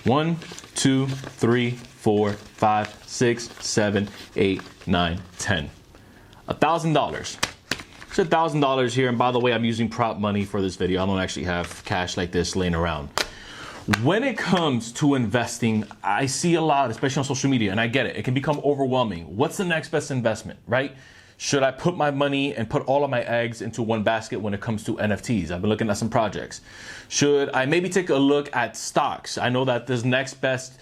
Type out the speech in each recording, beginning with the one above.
1, 2, 3, 4, 5, 6, 7, 8, 9, 10. $1,000. It's $1,000 here. And by the way, I'm using prop money for this video. I don't actually have cash like this laying around. When it comes to investing, I see a lot, especially on social media, and I get it. It can become overwhelming. What's the next best investment, right? Should I put my money and put all of my eggs into one basket when it comes to NFTs? I've been looking at some projects. Should I maybe take a look at stocks? I know that this next best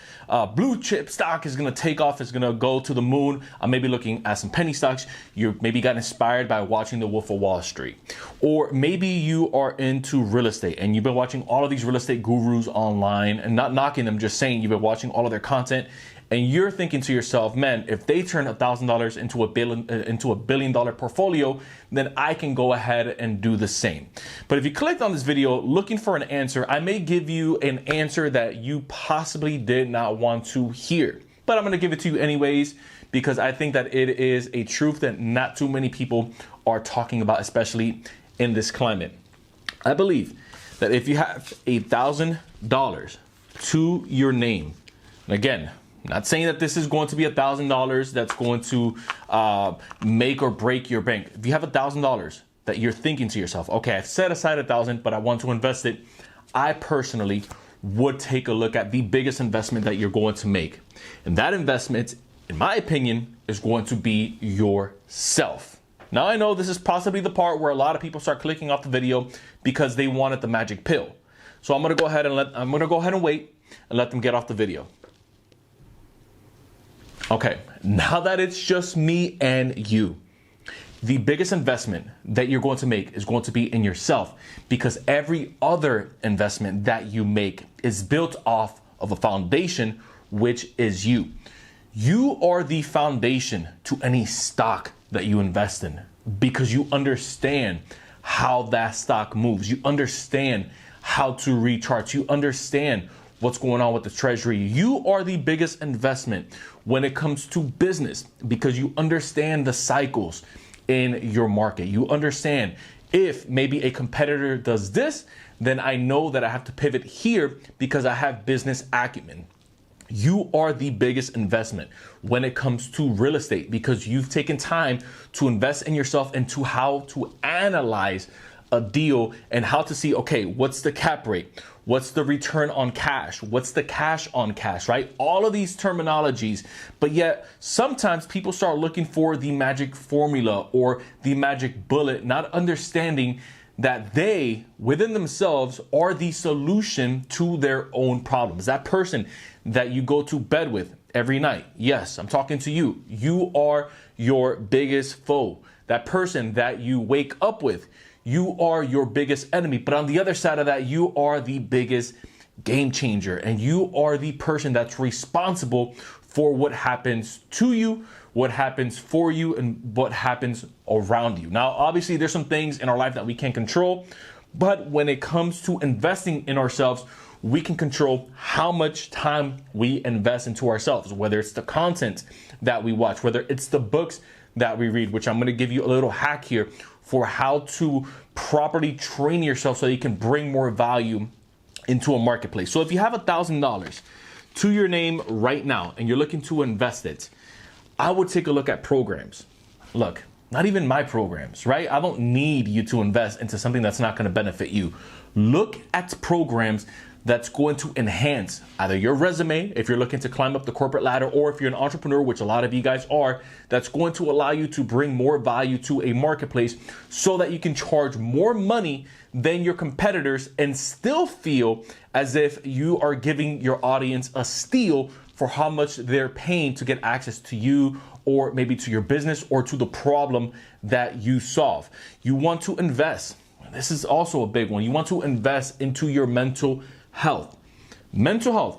blue chip stock is going to take off. It's going to go to the moon. I'm maybe looking at some penny stocks. You maybe got inspired by watching The Wolf of Wall Street. Or maybe you are into real estate and you've been watching all of these real estate gurus online, and not knocking them, just saying you've been watching all of their content. And you're thinking to yourself, man, if they turn $1,000 into a $1 billion portfolio, then I can go ahead and do the same. But if you clicked on this video looking for an answer, I may give you an answer that you possibly did not want to hear. But I'm going to give it to you anyways, because I think that it is a truth that not too many people are talking about, especially in this climate. I believe that if you have $1,000 to your name, again, not saying that this is going to be $1,000 that's going to make or break your bank. If you have $1,000 that you're thinking to yourself, okay, I've set aside $1,000, but I want to invest it, I personally would take a look at the biggest investment that you're going to make. And that investment, in my opinion, is going to be yourself. Now, I know this is possibly the part where a lot of people start clicking off the video because they wanted the magic pill. So I'm going to go ahead and wait and let them get off the video. Okay, now that it's just me and you, the biggest investment that you're going to make is going to be in yourself, because every other investment that you make is built off of a foundation, which is you. You are the foundation to any stock that you invest in, because you understand how that stock moves. You understand how to recharge. You understand what's going on with the treasury. You are the biggest investment when it comes to business, because you understand the cycles in your market. You understand if maybe a competitor does this, then I know that I have to pivot here because I have business acumen. You are the biggest investment when it comes to real estate, because you've taken time to invest in yourself and to how to analyze a deal and how to see, okay, what's the cap rate? What's the return on cash? What's the cash on cash, right? All of these terminologies, but yet sometimes people start looking for the magic formula or the magic bullet, not understanding that they, within themselves, are the solution to their own problems. That person that you go to bed with every night, yes, I'm talking to you. You are your biggest foe. That person that you wake up with, you are your biggest enemy. But on the other side of that, you are the biggest game changer, and you are the person that's responsible for what happens to you, what happens for you, and what happens around you. Now, obviously, there's some things in our life that we can't control, but when it comes to investing in ourselves, we can control how much time we invest into ourselves, whether it's the content that we watch, whether it's the books that we read, which I'm going to give you a little hack here for how to properly train yourself so you can bring more value into a marketplace. So if you have $1,000 to your name right now and you're looking to invest it, I would take a look at programs. Look, not even my programs, right? I don't need you to invest into something that's not going to benefit you. Look at programs that's going to enhance either your resume, if you're looking to climb up the corporate ladder, or if you're an entrepreneur, which a lot of you guys are, that's going to allow you to bring more value to a marketplace so that you can charge more money than your competitors and still feel as if you are giving your audience a steal for how much they're paying to get access to you, or maybe to your business, or to the problem that you solve. You want to invest. This is also a big one. You want to invest into your mental health. Mental health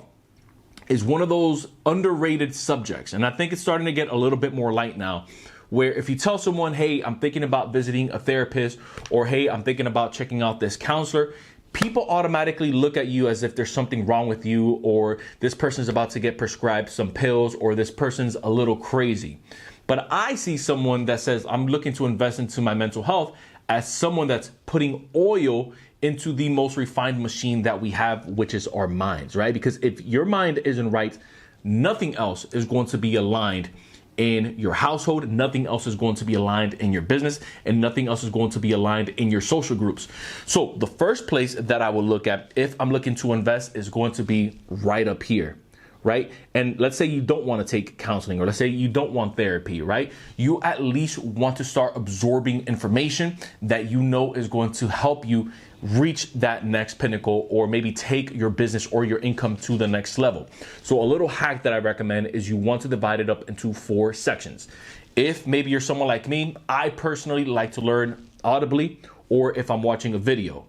is one of those underrated subjects, and I think it's starting to get a little bit more light now, where if you tell someone, hey, I'm thinking about visiting a therapist, or hey, I'm thinking about checking out this counselor, people automatically look at you as if there's something wrong with you, or this person's about to get prescribed some pills, or this person's a little crazy. But I see someone that says, I'm looking to invest into my mental health as someone that's putting oil into the most refined machine that we have, which is our minds, right? Because if your mind isn't right, nothing else is going to be aligned in your household, nothing else is going to be aligned in your business, and nothing else is going to be aligned in your social groups. So the first place that I will look at if I'm looking to invest is going to be right up here, right? And let's say you don't want to take counseling, or let's say you don't want therapy, right? You at least want to start absorbing information that you know is going to help you reach that next pinnacle, or maybe take your business or your income to the next level. So a little hack that I recommend is you want to divide it up into 4 sections. If maybe you're someone like me, I personally like to learn audibly, or if I'm watching a video.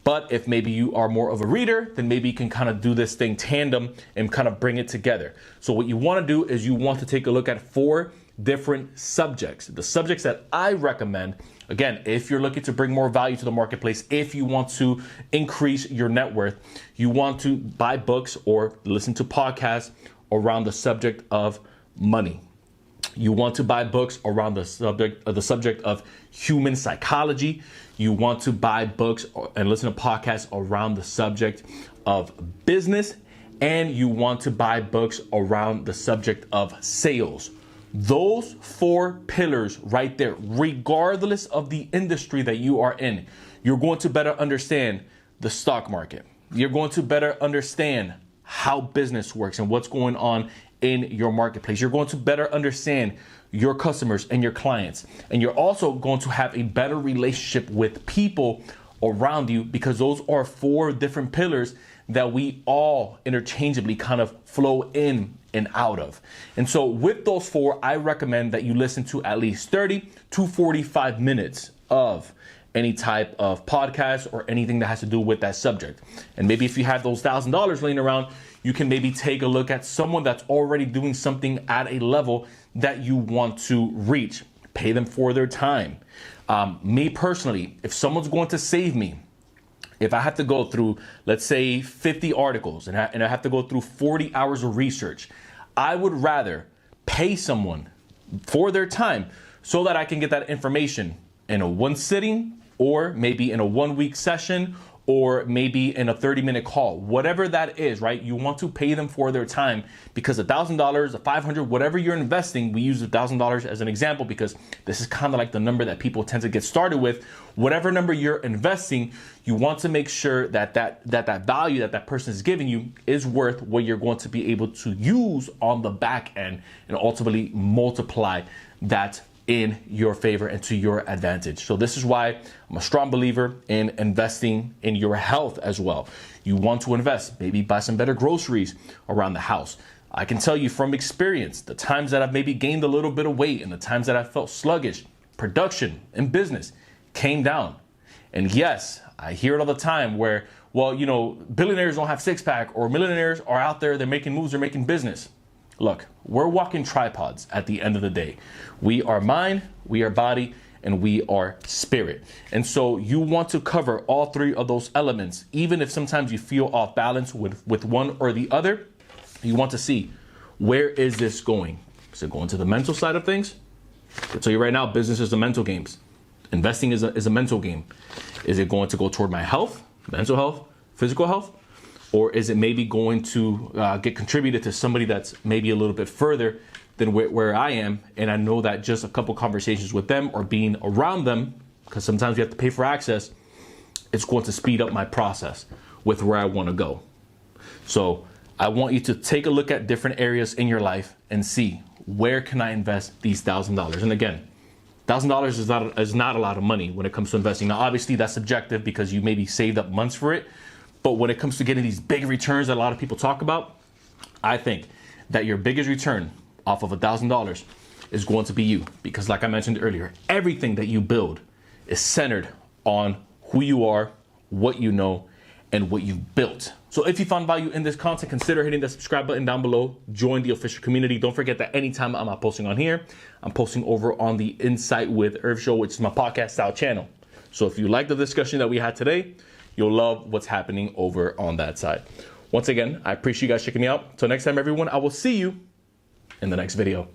But if maybe you are more of a reader, then maybe you can kind of do this thing tandem and kind of bring it together. So what you want to do is you want to take a look at 4 different subjects. The subjects that I recommend, again, if you're looking to bring more value to the marketplace, if you want to increase your net worth, you want to buy books or listen to podcasts around the subject of money. You want to buy books around the subject of human psychology. You want to buy books and listen to podcasts around the subject of business. And you want to buy books around the subject of sales. Those 4 pillars right there, regardless of the industry that you are in, you're going to better understand the stock market. You're going to better understand how business works and what's going on in your marketplace. You're going to better understand your customers and your clients. And you're also going to have a better relationship with people around you, because those are 4 different pillars that we all interchangeably kind of flow in and out of. And so with those 4, I recommend that you listen to at least 30 to 45 minutes of any type of podcast or anything that has to do with that subject. And maybe if you have those $1,000 laying around, you can maybe take a look at someone that's already doing something at a level that you want to reach. Pay them for their time. Me personally, if someone's going to save me, if I have to go through, let's say, 50 articles and I have to go through 40 hours of research, I would rather pay someone for their time so that I can get that information in a 1 sitting, or maybe in a 1-week session, or maybe in a 30-minute call, whatever that is, right? You want to pay them for their time, because $1,000, $500, whatever you're investing, we use $1,000 as an example because this is kind of like the number that people tend to get started with. Whatever number you're investing, you want to make sure that that value that person is giving you is worth what you're going to be able to use on the back end and ultimately multiply that in your favor and to your advantage. So this is why I'm a strong believer in investing in your health as well. You want to invest, maybe buy some better groceries around the house. I can tell you from experience, the times that I've maybe gained a little bit of weight and the times that I felt sluggish, production and business came down. And yes, I hear it all the time where, well, you know, billionaires don't have 6-pack, or millionaires are out there, they're making moves, they're making business. Look, we're walking tripods at the end of the day. We are mind, we are body, and we are spirit. And so you want to cover all 3 of those elements. Even if sometimes you feel off balance with one or the other, you want to see, where is this going? Is it going to the mental side of things? I'll tell you right now, business is a mental game. Investing is a mental game. Is it going to go toward my health, mental health, physical health? Or is it maybe going to get contributed to somebody that's maybe a little bit further than where I am? And I know that just a couple conversations with them or being around them, because sometimes you have to pay for access, it's going to speed up my process with where I want to go. So I want you to take a look at different areas in your life and see, where can I invest these $1,000? And again, $1,000 is not a lot of money when it comes to investing. Now, obviously that's subjective because you maybe saved up months for it. But when it comes to getting these big returns that a lot of people talk about, I think that your biggest return off of $1,000 is going to be you. Because like I mentioned earlier, everything that you build is centered on who you are, what you know, and what you've built. So if you found value in this content, consider hitting the subscribe button down below. Join the official community. Don't forget that anytime I'm not posting on here, I'm posting over on the Insight with Irv show, which is my podcast style channel. So if you like the discussion that we had today, you'll love what's happening over on that side. Once again, I appreciate you guys checking me out. Till next time, everyone, I will see you in the next video.